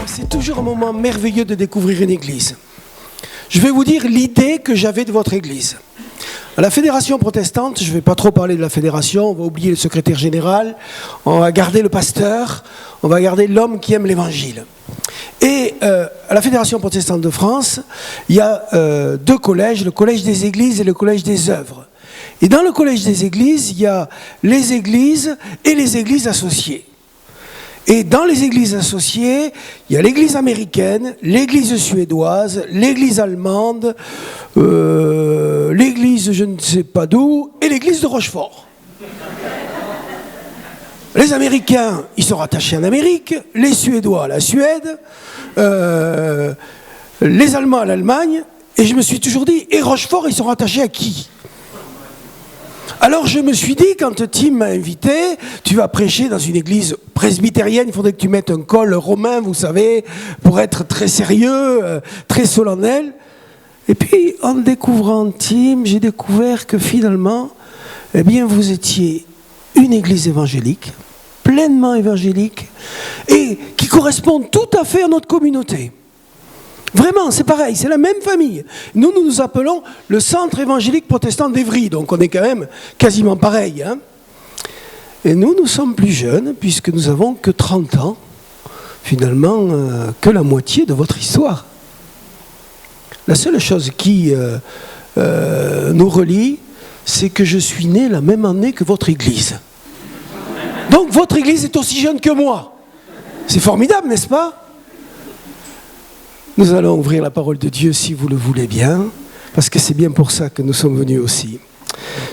C'est toujours un moment merveilleux de découvrir une église. Je vais vous dire l'idée que j'avais de votre église. À la Fédération protestante, je ne vais pas trop parler de la Fédération, on va oublier le secrétaire général, on va garder le pasteur, on va garder l'homme qui aime l'évangile. Et à la Fédération protestante de France, il y a deux collèges, le collège des églises et le collège des œuvres. Et dans le collège des églises, il y a les églises et les églises associées. Et dans les églises associées, il y a l'église américaine, l'église suédoise, l'église allemande, l'église je ne sais pas d'où, et l'église de Rochefort. Les Américains, ils sont rattachés en Amérique, les Suédois à la Suède, les Allemands à l'Allemagne, et je me suis toujours dit, et Rochefort, ils sont rattachés à qui ? Alors je me suis dit, quand Tim m'a invité, tu vas prêcher dans une église presbytérienne, il faudrait que tu mettes un col romain, vous savez, pour être très sérieux, très solennel. Et puis, en découvrant Tim, j'ai découvert que finalement, eh bien, vous étiez une église évangélique, pleinement évangélique, et qui correspond tout à fait à notre communauté. Vraiment, c'est pareil, c'est la même famille. Nous nous appelons le Centre évangélique protestant d'Évry, donc on est quand même quasiment pareil. Hein. Et nous sommes plus jeunes, puisque nous n'avons que 30 ans, finalement, que la moitié de votre histoire. La seule chose qui nous relie, c'est que je suis né la même année que votre église. Donc votre église est aussi jeune que moi. C'est formidable, n'est-ce pas ? Nous allons ouvrir la parole de Dieu si vous le voulez bien, parce que c'est bien pour ça que nous sommes venus aussi.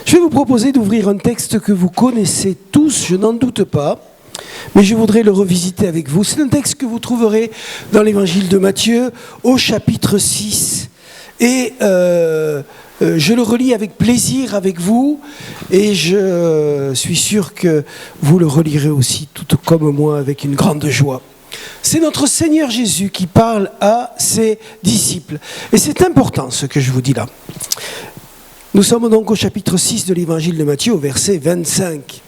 Je vais vous proposer d'ouvrir un texte que vous connaissez tous, je n'en doute pas, mais je voudrais le revisiter avec vous. C'est un texte que vous trouverez dans l'évangile de Matthieu, au chapitre 6. Et je le relis avec plaisir avec vous, et je suis sûr que vous le relirez aussi, tout comme moi, avec une grande joie. C'est notre Seigneur Jésus qui parle à ses disciples. Et c'est important ce que je vous dis là. Nous sommes donc au chapitre 6 de l'évangile de Matthieu, au verset 25.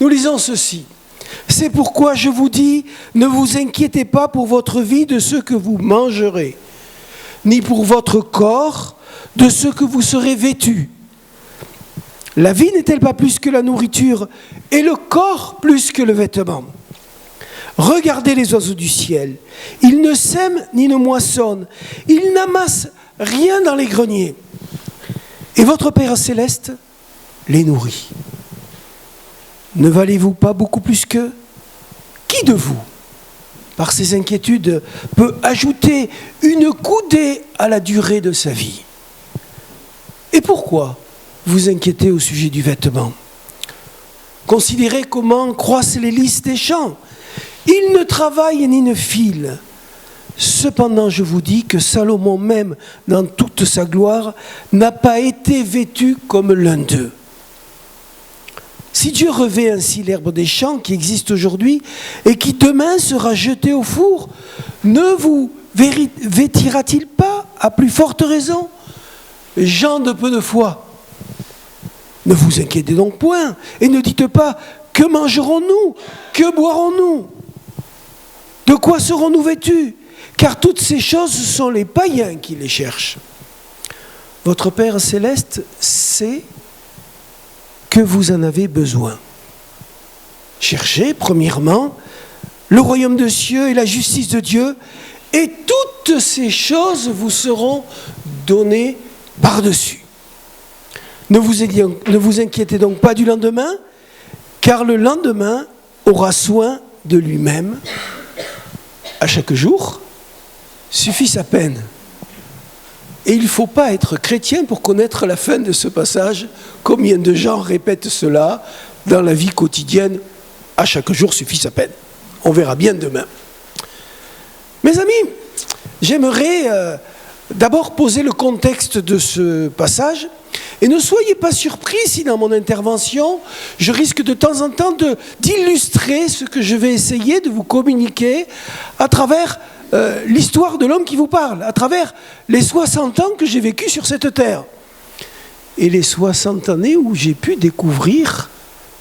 Nous lisons ceci. C'est pourquoi je vous dis, ne vous inquiétez pas pour votre vie de ce que vous mangerez, ni pour votre corps de ce que vous serez vêtus. La vie n'est-elle pas plus que la nourriture, et le corps plus que le vêtement ? Regardez les oiseaux du ciel. Ils ne sèment ni ne moissonnent. Ils n'amassent rien dans les greniers. Et votre Père céleste les nourrit. Ne valez-vous pas beaucoup plus qu'eux ? Qui de vous, par ses inquiétudes, peut ajouter une coudée à la durée de sa vie ? Et pourquoi vous inquiétez au sujet du vêtement ? Considérez comment croissent les lys des champs. Ils ne travaillent ni ne filent. Cependant, je vous dis que Salomon même, dans toute sa gloire, n'a pas été vêtu comme l'un d'eux. Si Dieu revêt ainsi l'herbe des champs qui existe aujourd'hui et qui demain sera jetée au four, ne vous vêtira-t-il pas à plus forte raison, gens de peu de foi ? Ne vous inquiétez donc point et ne dites pas « Que mangerons-nous ? Que boirons-nous ? De quoi serons-nous vêtus ? Car toutes ces choses, ce sont les païens qui les cherchent. Votre Père céleste sait que vous en avez besoin. Cherchez, premièrement, le royaume de cieux et la justice de Dieu, et toutes ces choses vous seront données par-dessus. Ne vous inquiétez donc pas du lendemain, car le lendemain aura soin de lui-même. À chaque jour suffit sa peine. Et il ne faut pas être chrétien pour connaître la fin de ce passage. Combien de gens répètent cela dans la vie quotidienne ? À chaque jour suffit sa peine. On verra bien demain. Mes amis, j'aimerais d'abord poser le contexte de ce passage. Et ne soyez pas surpris si dans mon intervention, je risque de temps en temps d'illustrer ce que je vais essayer de vous communiquer à travers l'histoire de l'homme qui vous parle, à travers les 60 ans que j'ai vécu sur cette terre. et les 60 années où j'ai pu découvrir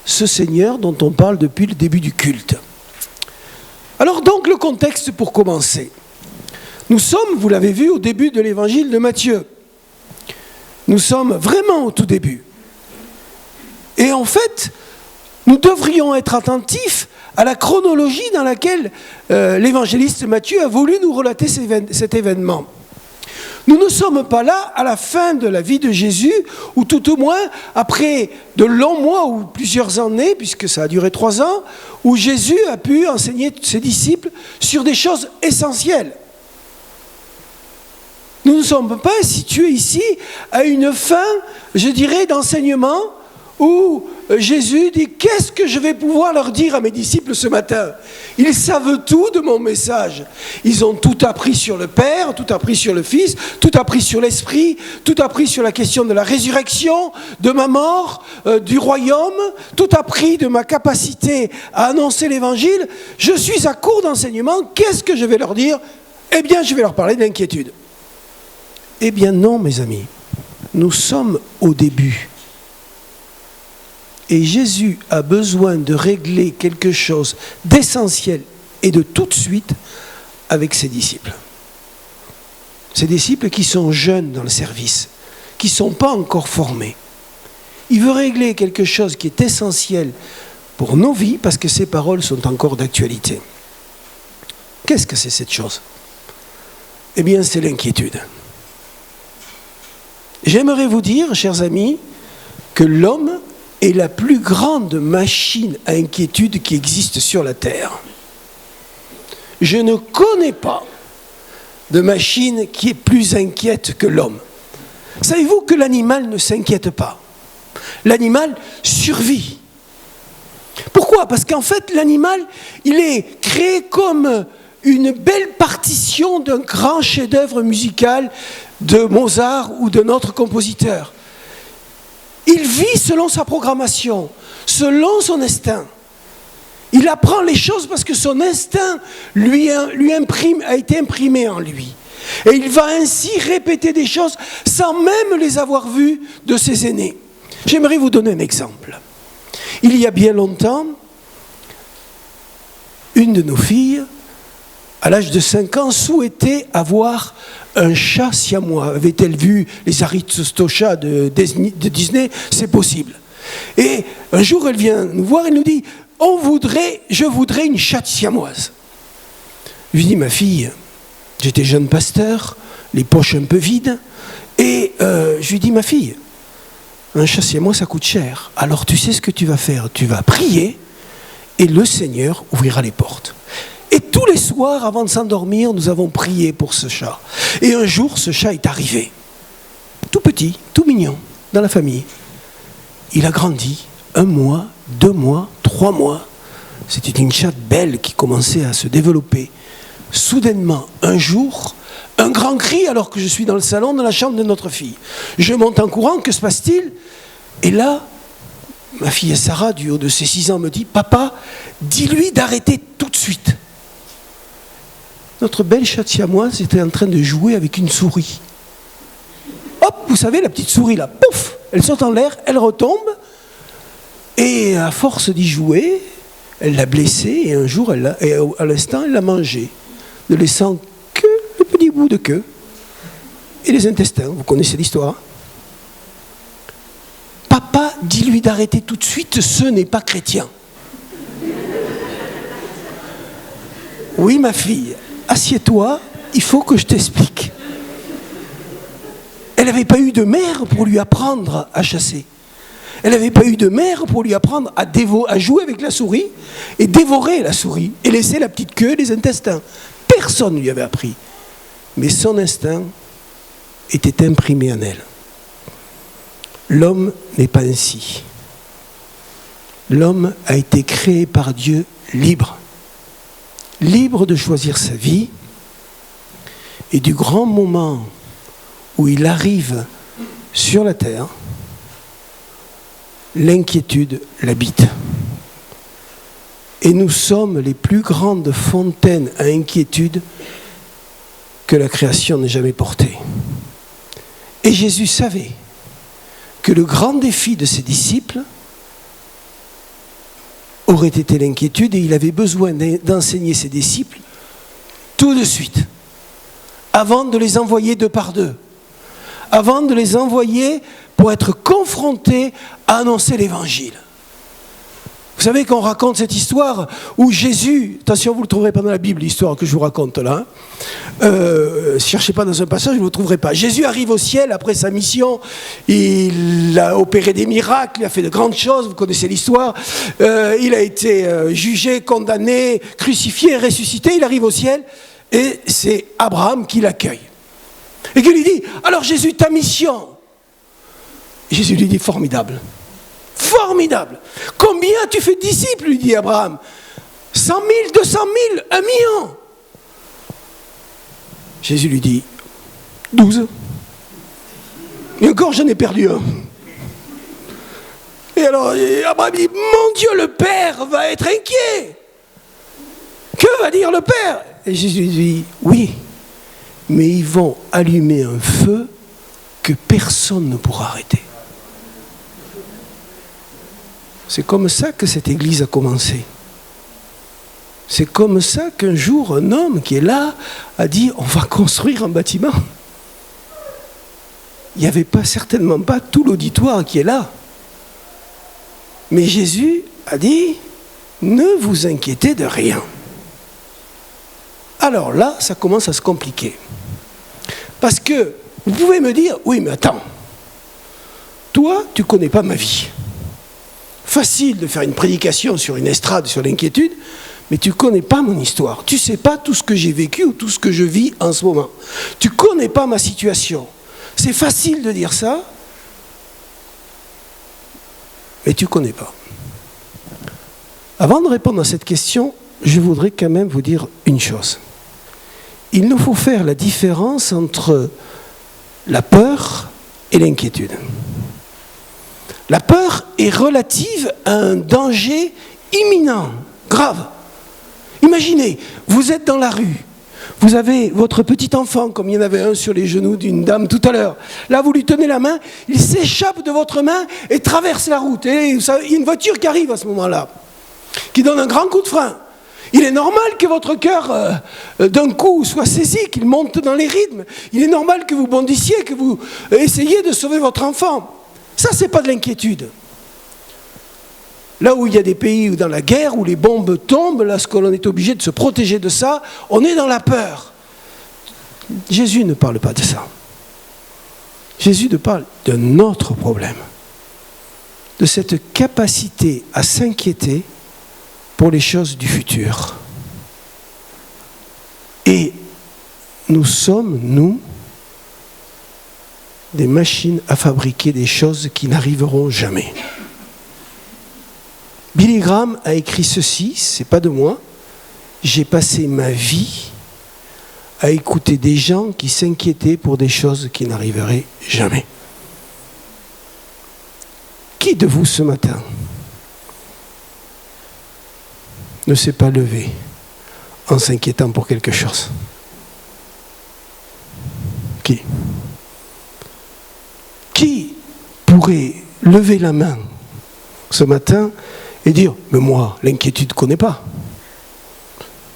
ce Seigneur dont on parle depuis le début du culte. Alors donc le contexte pour commencer. Nous sommes, vous l'avez vu, au début de l'évangile de Matthieu. Nous sommes vraiment au tout début. Et en fait, nous devrions être attentifs à la chronologie dans laquelle l'évangéliste Matthieu a voulu nous relater cet événement. Nous ne sommes pas là à la fin de la vie de Jésus, ou tout au moins après de longs mois ou plusieurs années, puisque ça a duré 3 ans, où Jésus a pu enseigner ses disciples sur des choses essentielles. Nous ne sommes pas situés ici à une fin, je dirais, d'enseignement, où Jésus dit « Qu'est-ce que je vais pouvoir leur dire à mes disciples ce matin ?» Ils savent tout de mon message. Ils ont tout appris sur le Père, tout appris sur le Fils, tout appris sur l'Esprit, tout appris sur la question de la résurrection, de ma mort, du royaume, tout appris de ma capacité à annoncer l'Évangile. Je suis à court d'enseignement. Qu'est-ce que je vais leur dire? Eh bien, je vais leur parler d'inquiétude. Eh bien non, mes amis. Nous sommes au début. Et Jésus a besoin de régler quelque chose d'essentiel et de tout de suite avec ses disciples. Ses disciples qui sont jeunes dans le service, qui ne sont pas encore formés. Il veut régler quelque chose qui est essentiel pour nos vies parce que ces paroles sont encore d'actualité. Qu'est-ce que c'est cette chose? Eh bien, c'est l'inquiétude. J'aimerais vous dire, chers amis, que l'homme est la plus grande machine à inquiétude qui existe sur la Terre. Je ne connais pas de machine qui est plus inquiète que l'homme. Savez-vous que l'animal ne s'inquiète pas? L'animal survit. Pourquoi? Parce qu'en fait, l'animal, il est créé comme une belle partition d'un grand chef-d'œuvre musical de Mozart ou d'un autre compositeur. Il vit selon sa programmation, selon son instinct. Il apprend les choses parce que son instinct a été imprimé en lui. Et il va ainsi répéter des choses sans même les avoir vues de ses aînés. J'aimerais vous donner un exemple. Il y a bien longtemps, une de nos filles, à l'âge de 5 ans, souhaitait avoir un chat siamois. Avait-elle vu les Aristochats de Disney? C'est possible. Et un jour, elle vient nous voir et nous dit « Je voudrais une chatte siamoise. » Je lui dis « Ma fille, j'étais jeune pasteur, les poches un peu vides, et je lui dis « Ma fille, un chat siamois, ça coûte cher. Alors tu sais ce que tu vas faire? Tu vas prier et le Seigneur ouvrira les portes. » Et tous les soirs, avant de s'endormir, nous avons prié pour ce chat. Et un jour, ce chat est arrivé. Tout petit, tout mignon, dans la famille. Il a grandi, 1 mois, 2 mois, 3 mois. C'était une chatte belle qui commençait à se développer. Soudainement, un jour, un grand cri alors que je suis dans le salon de la chambre de notre fille. Je monte en courant, que se passe-t-il? Et là, ma fille Sarah, du haut de ses 6 ans, me dit « Papa, dis-lui d'arrêter tout de suite. » Notre belle chatte siamoise était en train de jouer avec une souris. Hop, vous savez, la petite souris là, pouf, elle saute en l'air, elle retombe, et à force d'y jouer, elle l'a blessée, et un jour, à l'instant, elle l'a mangée, ne laissant que le petit bout de queue et les intestins. Vous connaissez l'histoire. Papa, dis-lui d'arrêter tout de suite, ce n'est pas chrétien. Oui, ma fille. Assieds-toi, il faut que je t'explique. Elle n'avait pas eu de mère pour lui apprendre à chasser. Elle n'avait pas eu de mère pour lui apprendre à jouer avec la souris et dévorer la souris et laisser la petite queue et les intestins. Personne ne lui avait appris. Mais son instinct était imprimé en elle. L'homme n'est pas ainsi. L'homme a été créé par Dieu libre. Libre de choisir sa vie, et du grand moment où il arrive sur la terre, l'inquiétude l'habite. Et nous sommes les plus grandes fontaines à inquiétude que la création n'ait jamais portées. Et Jésus savait que le grand défi de ses disciples aurait été l'inquiétude et il avait besoin d'enseigner ses disciples tout de suite, avant de les envoyer deux par deux, avant de les envoyer pour être confrontés à annoncer l'Évangile. Vous savez qu'on raconte cette histoire où Jésus, attention, vous ne le trouverez pas dans la Bible, l'histoire que je vous raconte là, cherchez pas dans un passage, vous ne le trouverez pas. Jésus arrive au ciel après sa mission, il a opéré des miracles, il a fait de grandes choses, vous connaissez l'histoire, il a été jugé, condamné, crucifié, ressuscité, il arrive au ciel et c'est Abraham qui l'accueille. Et qui lui dit, alors Jésus, ta mission. Jésus lui dit, formidable. Formidable. Combien tu fais de disciples, lui dit Abraham. 100 000, 200 000, 1 million. Jésus lui dit, 12. Et encore, j'en ai perdu un. Et alors, Abraham dit, mon Dieu, le Père va être inquiet. Que va dire le Père? Et Jésus lui dit, oui, mais ils vont allumer un feu que personne ne pourra arrêter. C'est comme ça que cette église a commencé. C'est comme ça qu'un jour, un homme qui est là a dit, on va construire un bâtiment. Il n'y avait certainement pas tout l'auditoire qui est là. Mais Jésus a dit, ne vous inquiétez de rien. Alors là, ça commence à se compliquer. Parce que, vous pouvez me dire, oui mais attends, toi tu ne connais pas ma vie. Facile de faire une prédication sur une estrade, sur l'inquiétude, mais tu ne connais pas mon histoire. Tu ne sais pas tout ce que j'ai vécu ou tout ce que je vis en ce moment. Tu ne connais pas ma situation. C'est facile de dire ça, mais tu ne connais pas. Avant de répondre à cette question, je voudrais quand même vous dire une chose. Il nous faut faire la différence entre la peur et l'inquiétude. La peur est relative à un danger imminent, grave. Imaginez, vous êtes dans la rue, vous avez votre petit enfant, comme il y en avait un sur les genoux d'une dame tout à l'heure. Là, vous lui tenez la main, il s'échappe de votre main et traverse la route. Et il y a une voiture qui arrive à ce moment-là, qui donne un grand coup de frein. Il est normal que votre cœur, d'un coup, soit saisi, qu'il monte dans les rythmes. Il est normal que vous bondissiez, que vous essayiez de sauver votre enfant. Ça, c'est pas de l'inquiétude. Là où il y a des pays où dans la guerre, où les bombes tombent, là, ce que l'on est obligé de se protéger de ça, on est dans la peur. Jésus ne parle pas de ça. Jésus ne parle d'un autre problème. De cette capacité à s'inquiéter pour les choses du futur. Et nous sommes, nous, des machines à fabriquer des choses qui n'arriveront jamais. Billy Graham a écrit ceci, c'est pas de moi. J'ai passé ma vie à écouter des gens qui s'inquiétaient pour des choses qui n'arriveraient jamais. Qui de vous ce matin ne s'est pas levé en s'inquiétant pour quelque chose? Qui pourrait lever la main ce matin et dire « Mais moi, l'inquiétude ne connaît pas. »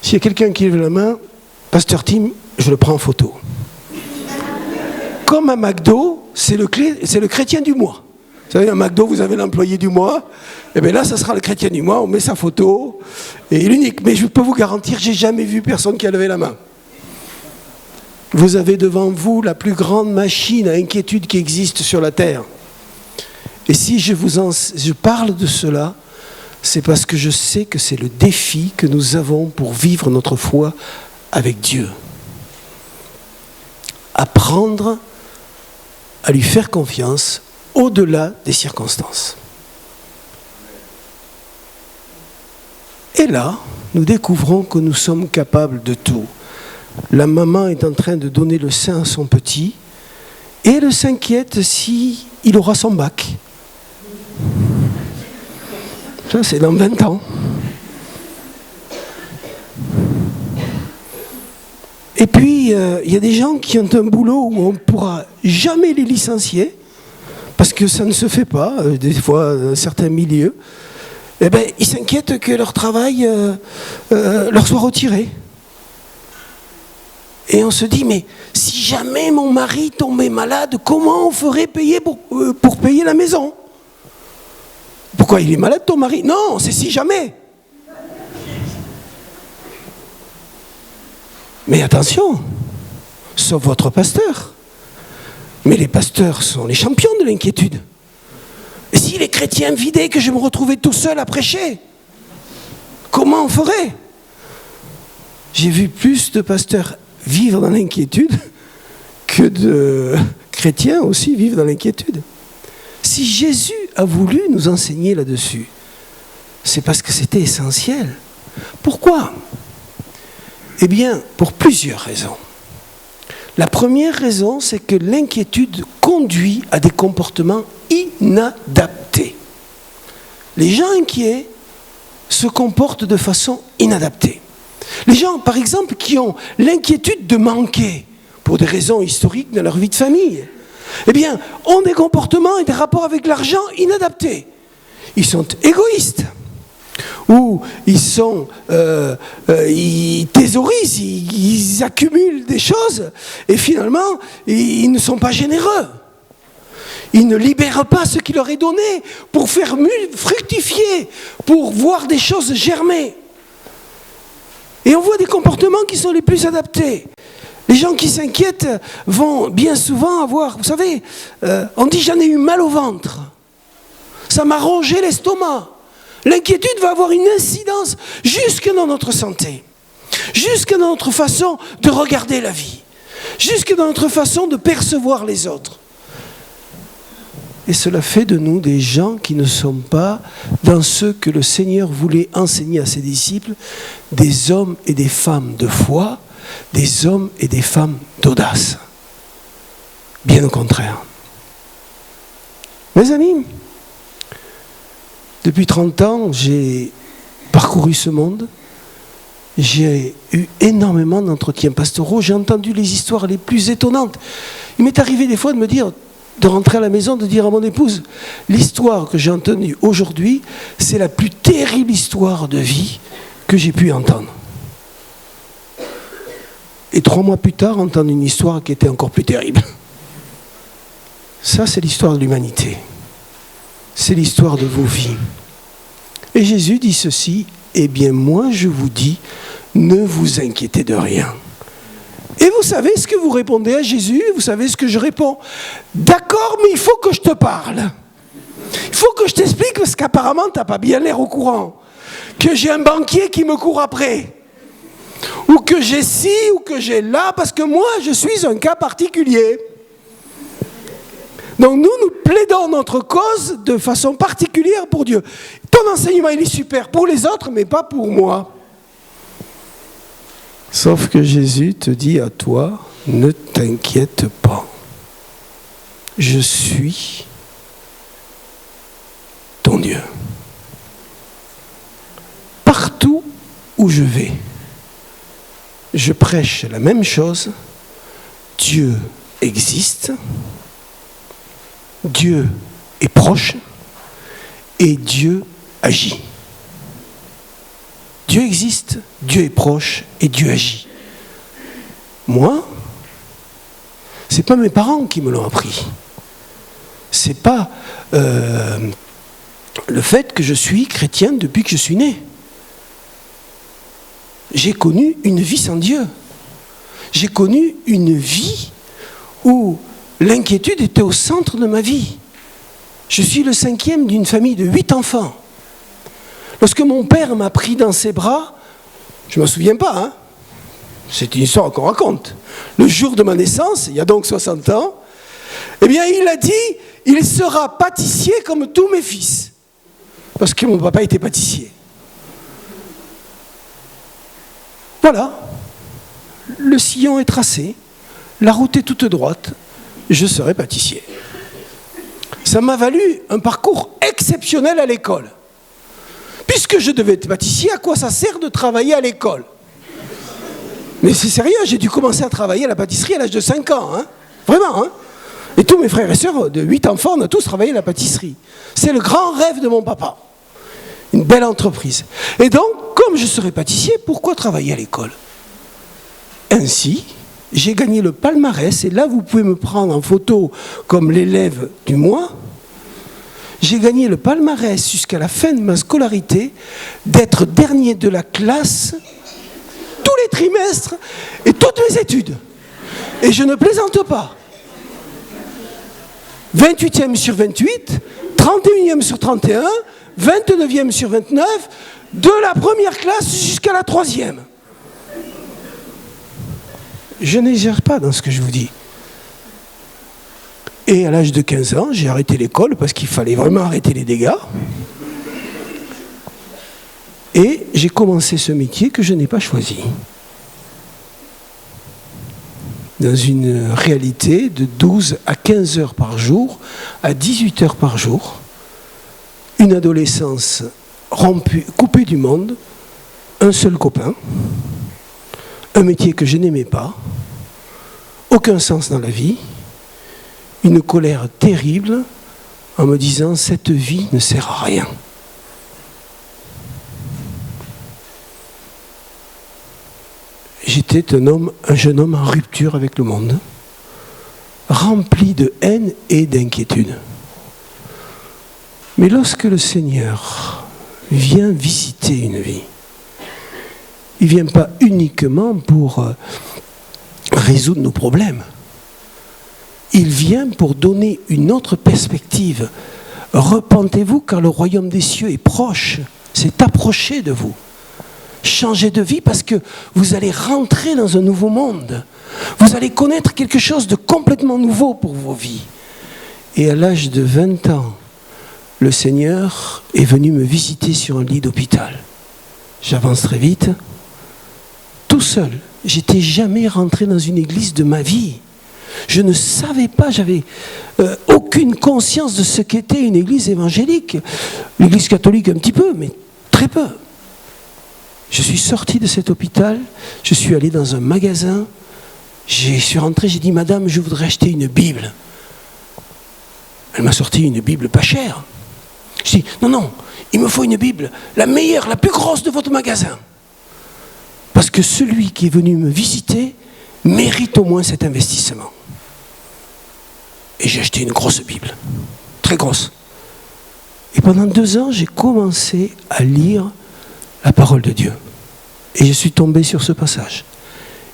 S'il y a quelqu'un qui lève la main, Pasteur Tim, je le prends en photo. Comme à McDo, c'est le chrétien du mois. Vous savez, à McDo, vous avez l'employé du mois. Et bien là, ça sera le chrétien du mois. On met sa photo. Et l'unique. Mais je peux vous garantir, j'ai jamais vu personne qui a levé la main. Vous avez devant vous la plus grande machine à inquiétude qui existe sur la terre. Et si je parle de cela, c'est parce que je sais que c'est le défi que nous avons pour vivre notre foi avec Dieu. Apprendre à lui faire confiance au-delà des circonstances. Et là, nous découvrons que nous sommes capables de tout. La maman est en train de donner le sein à son petit et elle s'inquiète s'il aura son bac. Ça, c'est dans 20 ans. Et puis, il y a des gens qui ont un boulot où on ne pourra jamais les licencier parce que ça ne se fait pas, des fois, dans certains milieux, eh bien, ils s'inquiètent que leur travail leur soit retiré. Et on se dit, mais si jamais mon mari tombait malade, comment on ferait payer pour payer la maison? Pourquoi il est malade ton mari? Non, c'est si jamais. Mais attention, sauf votre pasteur. Mais les pasteurs sont les champions de l'inquiétude. Et si les chrétiens vidaient que je me retrouvais tout seul à prêcher, comment on ferait? J'ai vu plus de pasteurs vivre dans l'inquiétude que de chrétiens aussi vivre dans l'inquiétude. Si Jésus a voulu nous enseigner là-dessus, c'est parce que c'était essentiel. Pourquoi? Eh bien, pour plusieurs raisons. La première raison, c'est que l'inquiétude conduit à des comportements inadaptés. Les gens inquiets se comportent de façon inadaptée. Les gens, par exemple, qui ont l'inquiétude de manquer, pour des raisons historiques dans leur vie de famille, eh bien, ont des comportements et des rapports avec l'argent inadaptés. Ils sont égoïstes, ou ils thésaurisent, ils accumulent des choses, et finalement, ils ne sont pas généreux. Ils ne libèrent pas ce qui leur est donné pour faire fructifier, pour voir des choses germer. Et on voit des comportements qui sont les plus adaptés. Les gens qui s'inquiètent vont bien souvent avoir, vous savez, on dit j'en ai eu mal au ventre. Ça m'a rongé l'estomac. L'inquiétude va avoir une incidence jusque dans notre santé, jusque dans notre façon de regarder la vie, jusque dans notre façon de percevoir les autres. Et cela fait de nous des gens qui ne sont pas dans ce que le Seigneur voulait enseigner à ses disciples, des hommes et des femmes de foi, des hommes et des femmes d'audace. Bien au contraire. Mes amis, depuis 30 ans, j'ai parcouru ce monde. J'ai eu énormément d'entretiens pastoraux. J'ai entendu les histoires les plus étonnantes. Il m'est arrivé des fois de rentrer à la maison, de dire à mon épouse, l'histoire que j'ai entendue aujourd'hui, c'est la plus terrible histoire de vie que j'ai pu entendre. Et 3 mois plus tard, entendre une histoire qui était encore plus terrible. Ça, c'est l'histoire de l'humanité. C'est l'histoire de vos vies. Et Jésus dit ceci, eh bien moi je vous dis, ne vous inquiétez de rien. Et vous savez ce que vous répondez à Jésus, vous savez ce que je réponds. D'accord, mais il faut que je te parle. Il faut que je t'explique parce qu'apparemment tu n'as pas bien l'air au courant. Que j'ai un banquier qui me court après. Ou que j'ai ci, ou que j'ai là, parce que moi je suis un cas particulier. Donc nous plaidons notre cause de façon particulière pour Dieu. Ton enseignement il est super pour les autres, mais pas pour moi. Sauf que Jésus te dit à toi, ne t'inquiète pas. Je suis ton Dieu. Partout où je vais, je prêche la même chose. Dieu existe. Dieu est proche. Et Dieu agit. Dieu existe, Dieu est proche et Dieu agit. Moi, ce n'est pas mes parents qui me l'ont appris. Ce n'est pas le fait que je suis chrétien depuis que je suis né. J'ai connu une vie sans Dieu. J'ai connu une vie où l'inquiétude était au centre de ma vie. Je suis le 5e d'une famille de 8 enfants. Lorsque mon père m'a pris dans ses bras, je ne me souviens pas, hein, c'est une histoire qu'on raconte. Le jour de ma naissance, il y a donc 60 ans, eh bien il a dit, il sera pâtissier comme tous mes fils. Parce que mon papa était pâtissier. Voilà, le sillon est tracé, la route est toute droite, je serai pâtissier. Ça m'a valu un parcours exceptionnel à l'école. Puisque je devais être pâtissier, à quoi ça sert de travailler à l'école? Mais c'est sérieux, j'ai dû commencer à travailler à la pâtisserie à l'âge de 5 ans. Hein. Vraiment. Hein. Et tous mes frères et sœurs, de 8 enfants, on a tous travaillé à la pâtisserie. C'est le grand rêve de mon papa. Une belle entreprise. Et donc, comme je serais pâtissier, pourquoi travailler à l'école? Ainsi, j'ai gagné le palmarès, et là vous pouvez me prendre en photo comme l'élève du mois. J'ai gagné le palmarès jusqu'à la fin de ma scolarité d'être dernier de la classe tous les trimestres et toutes mes études. Et je ne plaisante pas. 28e sur 28, 31e sur 31, 29e sur 29, de la première classe jusqu'à la 3e. Je n'exagère pas dans ce que je vous dis. Et à l'âge de 15 ans, j'ai arrêté l'école parce qu'il fallait vraiment arrêter les dégâts. Et j'ai commencé ce métier que je n'ai pas choisi. Dans une réalité de 12 à 15 heures par jour, à 18 heures par jour, une adolescence rompue, coupée du monde, un seul copain, un métier que je n'aimais pas, aucun sens dans la vie, une colère terrible en me disant « cette vie ne sert à rien ». J'étais un jeune homme en rupture avec le monde, rempli de haine et d'inquiétude. Mais lorsque le Seigneur vient visiter une vie, il ne vient pas uniquement pour résoudre nos problèmes. Il vient pour donner une autre perspective. Repentez-vous car le royaume des cieux est proche, s'est approché de vous. Changez de vie parce que vous allez rentrer dans un nouveau monde. Vous allez connaître quelque chose de complètement nouveau pour vos vies. Et à l'âge de 20 ans, le Seigneur est venu me visiter sur un lit d'hôpital. J'avance très vite. Tout seul. J'étais jamais rentré dans une église de ma vie. Je ne savais pas, j'avais aucune conscience de ce qu'était une église évangélique. L'église catholique un petit peu, mais très peu. Je suis sorti de cet hôpital, je suis allé dans un magasin, je suis rentré, j'ai dit « Madame, je voudrais acheter une Bible ». Elle m'a sorti une Bible pas chère. Je dis « Non, non, il me faut une Bible, la meilleure, la plus grosse de votre magasin ». Parce que celui qui est venu me visiter mérite au moins cet investissement. Et j'ai acheté une grosse Bible, très grosse. Et pendant 2 ans, j'ai commencé à lire la parole de Dieu. Et je suis tombé sur ce passage.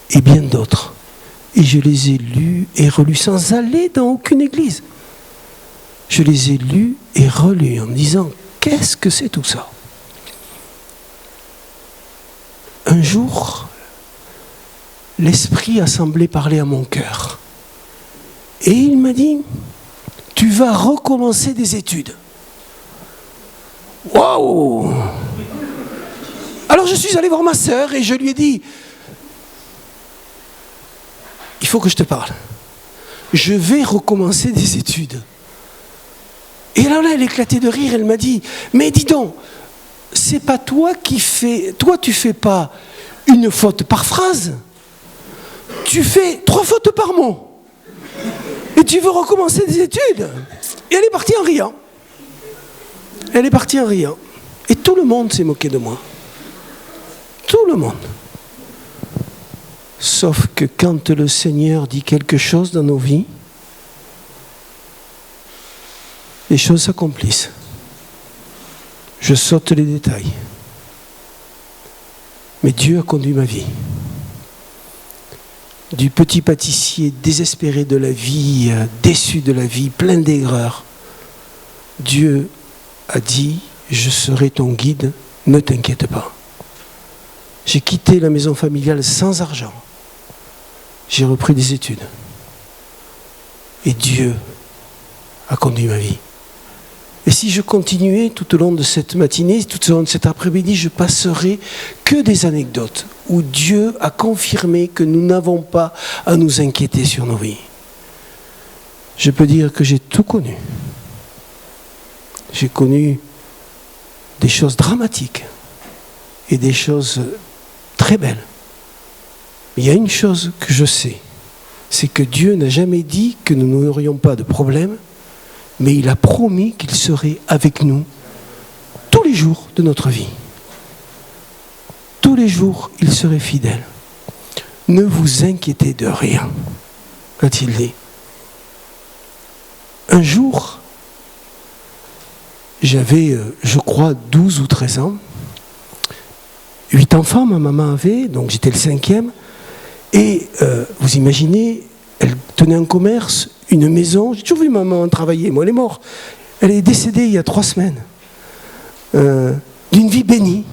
Et bien d'autres. Et je les ai lus et relus sans aller dans aucune église. Je les ai lus et relus en me disant, qu'est-ce que c'est tout ça? Un jour, l'Esprit a semblé parler à mon cœur. Et il m'a dit, tu vas recommencer des études. Waouh! Alors je suis allé voir ma sœur et je lui ai dit, il faut que je te parle. Je vais recommencer des études. Et alors là, elle éclatait de rire, elle m'a dit, mais dis donc, c'est pas toi qui fais, toi tu fais pas une faute par phrase, tu fais 3 fautes par mot. Et tu veux recommencer des études. Et elle est partie en riant. Elle est partie en riant. Et tout le monde s'est moqué de moi. Tout le monde. Sauf que quand le Seigneur dit quelque chose dans nos vies, les choses s'accomplissent. Je saute les détails. Mais Dieu a conduit ma vie. Du petit pâtissier désespéré de la vie, déçu de la vie, plein d'aigreur, Dieu a dit, je serai ton guide, ne t'inquiète pas. J'ai quitté la maison familiale sans argent. J'ai repris des études. Et Dieu a conduit ma vie. Et si je continuais tout au long de cette matinée, tout au long de cet après-midi, je passerai que des anecdotes où Dieu a confirmé que nous n'avons pas à nous inquiéter sur nos vies. Je peux dire que j'ai tout connu. J'ai connu des choses dramatiques et des choses très belles. Il y a une chose que je sais, c'est que Dieu n'a jamais dit que nous n'aurions pas de problème, mais il a promis qu'il serait avec nous tous les jours de notre vie. Tous les jours, il serait fidèle. Ne vous inquiétez de rien, a-t-il dit. Un jour, j'avais, je crois, 12 ou 13 ans. 8 enfants, ma maman avait, donc j'étais le 5e. Et vous imaginez, elle tenait un commerce, une maison. J'ai toujours vu maman travailler. Moi, elle est morte. Elle est décédée il y a 3 semaines. D'une vie bénie.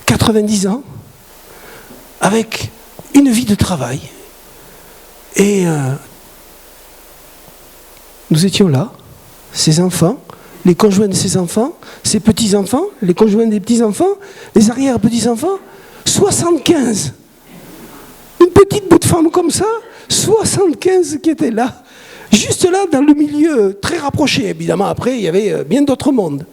90 ans. Avec une vie de travail. Et nous étions là, ses enfants, les conjoints de ses enfants, ses petits-enfants, les conjoints des petits-enfants, les arrière-petits-enfants. 75. Une petite bout de femme comme ça, 75 qui étaient là. Juste là, dans le milieu très rapproché. Évidemment, après, il y avait bien d'autres mondes.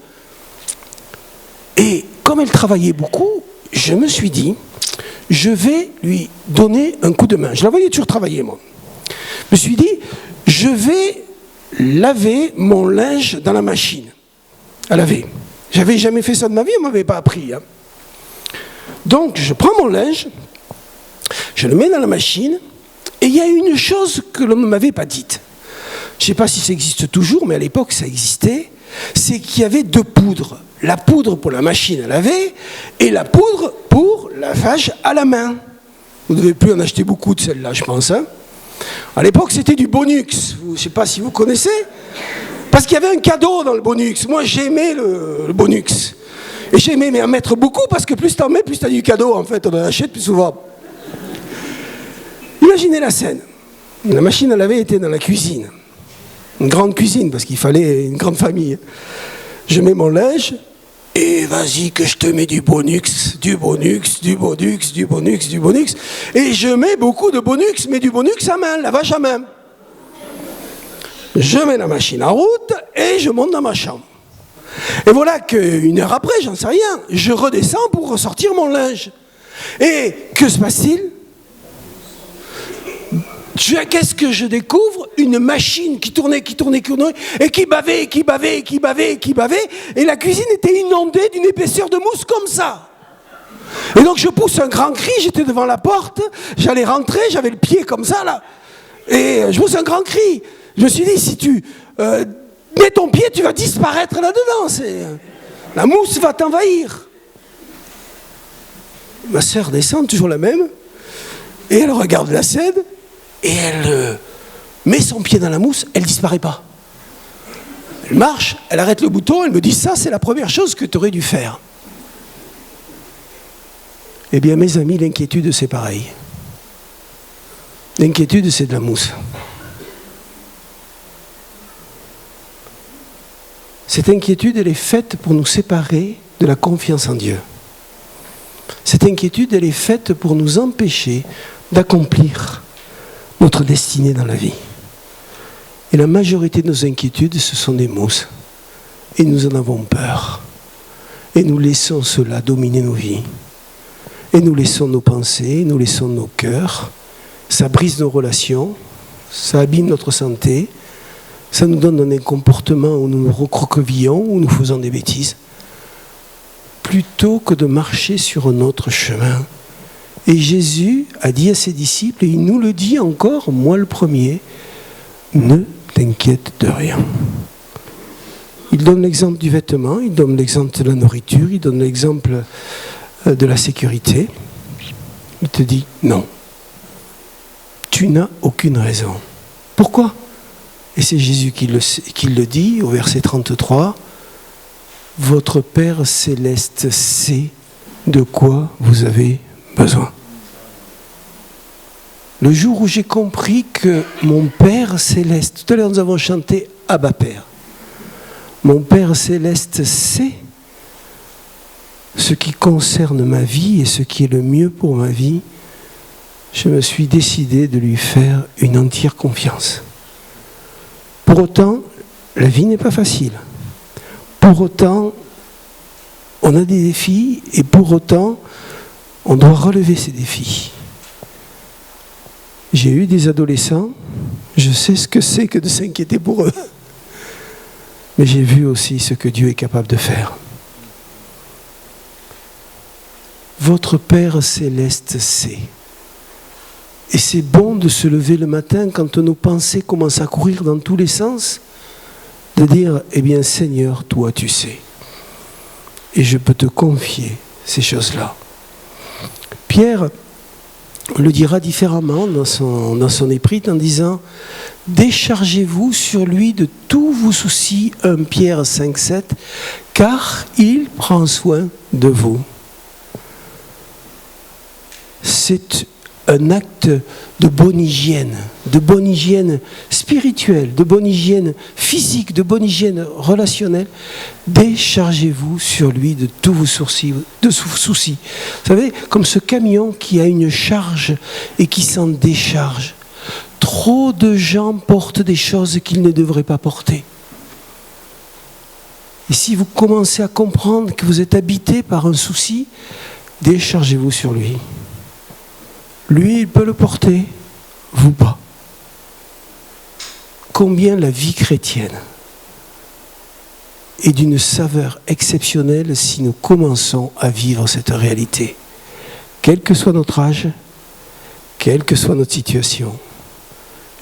Et comme elle travaillait beaucoup, je me suis dit, je vais lui donner un coup de main. Je la voyais toujours travailler, moi. Je me suis dit, je vais laver mon linge dans la machine à laver. J'avais jamais fait ça de ma vie, on ne m'avait pas appris. Hein. Donc, je prends mon linge, je le mets dans la machine, et il y a une chose que l'on ne m'avait pas dite. Je ne sais pas si ça existe toujours, mais à l'époque, ça existait. C'est qu'il y avait 2 poudres. La poudre pour la machine à laver et la poudre pour lavage à la main. Vous ne devez plus en acheter beaucoup de celles-là, je pense. Hein. À l'époque, c'était du Bonux. Je ne sais pas si vous connaissez. Parce qu'il y avait un cadeau dans le Bonux. Moi, j'aimais le Bonux. Et j'aimais en mettre beaucoup parce que plus t'en mets, plus t'as du cadeau. En fait, on en achète plus souvent. Imaginez la scène. La machine à laver était dans la cuisine. Une grande cuisine, parce qu'il fallait une grande famille. Je mets mon linge, et vas-y que je te mets du Bonux, du Bonux, du Bonux, du Bonux, du Bonux. Et je mets beaucoup de Bonux, mais du Bonux à main, lavage à main. Je mets la machine en route, et je monte dans ma chambre. Et voilà qu'une heure après, j'en sais rien, je redescends pour ressortir mon linge. Et que se passe-t-il ? Qu'est-ce que je découvre ? Une machine qui tournait, et qui bavait, et la cuisine était inondée d'une épaisseur de mousse comme ça. Et donc je pousse un grand cri, j'étais devant la porte, j'allais rentrer, j'avais le pied comme ça là, et je pousse un grand cri. Je me suis dit, si tu mets ton pied, tu vas disparaître là-dedans, la mousse va t'envahir. Ma sœur descend, toujours la même, et elle regarde la scène, et elle met son pied dans la mousse, elle ne disparaît pas. Elle marche, elle arrête le bouton, elle me dit, ça c'est la première chose que tu aurais dû faire. Eh bien mes amis, l'inquiétude c'est pareil. L'inquiétude c'est de la mousse. Cette inquiétude, elle est faite pour nous séparer de la confiance en Dieu. Cette inquiétude, elle est faite pour nous empêcher d'accomplir notre destinée dans la vie. Et la majorité de nos inquiétudes, ce sont des mousses. Et nous en avons peur. Et nous laissons cela dominer nos vies. Et nous laissons nos pensées, nous laissons nos cœurs. Ça brise nos relations, ça abîme notre santé, ça nous donne un comportement où nous nous recroquevillons, où nous faisons des bêtises, plutôt que de marcher sur un autre chemin. Et Jésus a dit à ses disciples, et il nous le dit encore, moi le premier, ne t'inquiète de rien. Il donne l'exemple du vêtement, il donne l'exemple de la nourriture, il donne l'exemple de la sécurité. Il te dit, non, tu n'as aucune raison. Pourquoi ? Et c'est Jésus qui le dit au verset 33, votre Père céleste sait de quoi vous avez besoin. Le jour où j'ai compris que mon Père céleste, tout à l'heure nous avons chanté Abba Père, mon Père céleste sait ce qui concerne ma vie et ce qui est le mieux pour ma vie, je me suis décidé de lui faire une entière confiance. Pour autant, la vie n'est pas facile. Pour autant, on a des défis et pour autant, on doit relever ces défis. J'ai eu des adolescents, je sais ce que c'est que de s'inquiéter pour eux. Mais j'ai vu aussi ce que Dieu est capable de faire. Votre Père céleste sait. Et c'est bon de se lever le matin quand nos pensées commencent à courir dans tous les sens, de dire, eh bien Seigneur, toi tu sais. Et je peux te confier ces choses-là. Pierre le dira différemment dans son épître en disant « Déchargez-vous sur lui de tous vos soucis, 1 Pierre 5,7, car il prend soin de vous. » C'est un acte de bonne hygiène spirituelle, de bonne hygiène physique, de bonne hygiène relationnelle. Déchargez-vous sur lui de tous vos soucis. Vous savez, comme ce camion qui a une charge et qui s'en décharge. Trop de gens portent des choses qu'ils ne devraient pas porter. Et si vous commencez à comprendre que vous êtes habité par un souci, déchargez-vous sur lui. Lui, il peut le porter, vous pas. Combien la vie chrétienne est d'une saveur exceptionnelle si nous commençons à vivre cette réalité. Quel que soit notre âge, quelle que soit notre situation,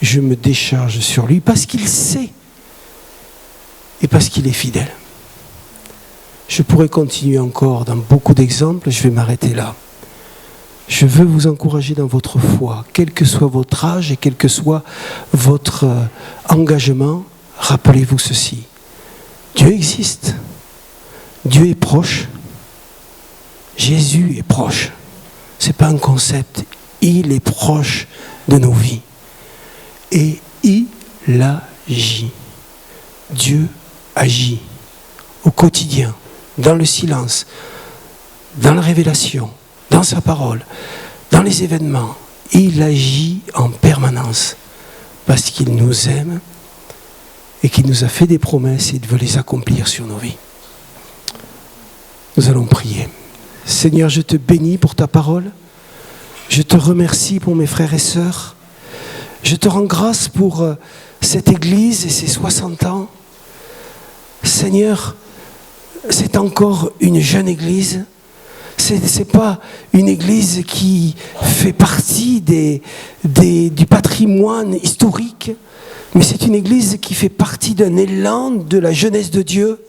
je me décharge sur lui parce qu'il sait et parce qu'il est fidèle. Je pourrais continuer encore dans beaucoup d'exemples, je vais m'arrêter là. Je veux vous encourager dans votre foi, quel que soit votre âge et quel que soit votre engagement, rappelez-vous ceci. Dieu existe, Dieu est proche, Jésus est proche. Ce n'est pas un concept, il est proche de nos vies. Et il agit. Dieu agit au quotidien, dans le silence, dans la révélation, dans sa parole, dans les événements. Il agit en permanence parce qu'il nous aime et qu'il nous a fait des promesses et il veut les accomplir sur nos vies. Nous allons prier. Seigneur, je te bénis pour ta parole. Je te remercie pour mes frères et sœurs. Je te rends grâce pour cette Église et ses 60 ans. Seigneur, c'est encore une jeune Église. C'est pas une église qui fait partie du patrimoine historique, mais c'est une église qui fait partie d'un élan de la jeunesse de Dieu.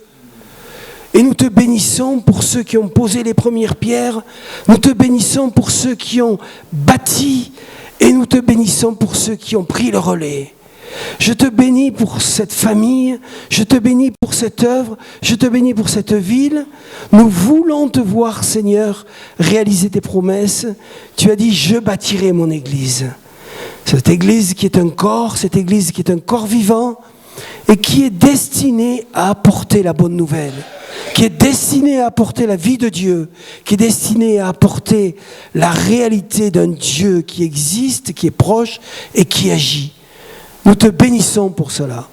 Et nous te bénissons pour ceux qui ont posé les premières pierres, nous te bénissons pour ceux qui ont bâti, et nous te bénissons pour ceux qui ont pris le relais. Je te bénis pour cette famille, je te bénis pour cette œuvre, je te bénis pour cette ville. Nous voulons te voir, Seigneur, réaliser tes promesses. Tu as dit, je bâtirai mon église. Cette église qui est un corps, cette église qui est un corps vivant et qui est destinée à apporter la bonne nouvelle, qui est destinée à apporter la vie de Dieu, qui est destinée à apporter la réalité d'un Dieu qui existe, qui est proche et qui agit. Nous te bénissons pour cela.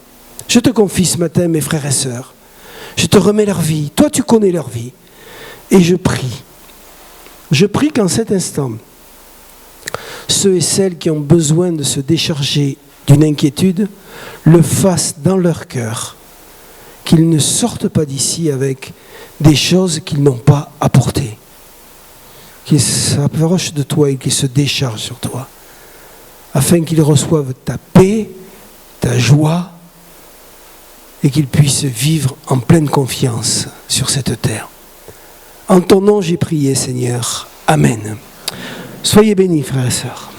Je te confie ce matin, mes frères et sœurs. Je te remets leur vie. Toi, tu connais leur vie. Et je prie. Je prie qu'en cet instant, ceux et celles qui ont besoin de se décharger d'une inquiétude le fassent dans leur cœur. Qu'ils ne sortent pas d'ici avec des choses qu'ils n'ont pas apportées. Qu'ils s'approchent de toi et qu'ils se déchargent sur toi. Afin qu'ils reçoivent ta paix, ta joie, et qu'ils puissent vivre en pleine confiance sur cette terre. En ton nom, j'ai prié, Seigneur. Amen. Soyez bénis, frères et sœurs.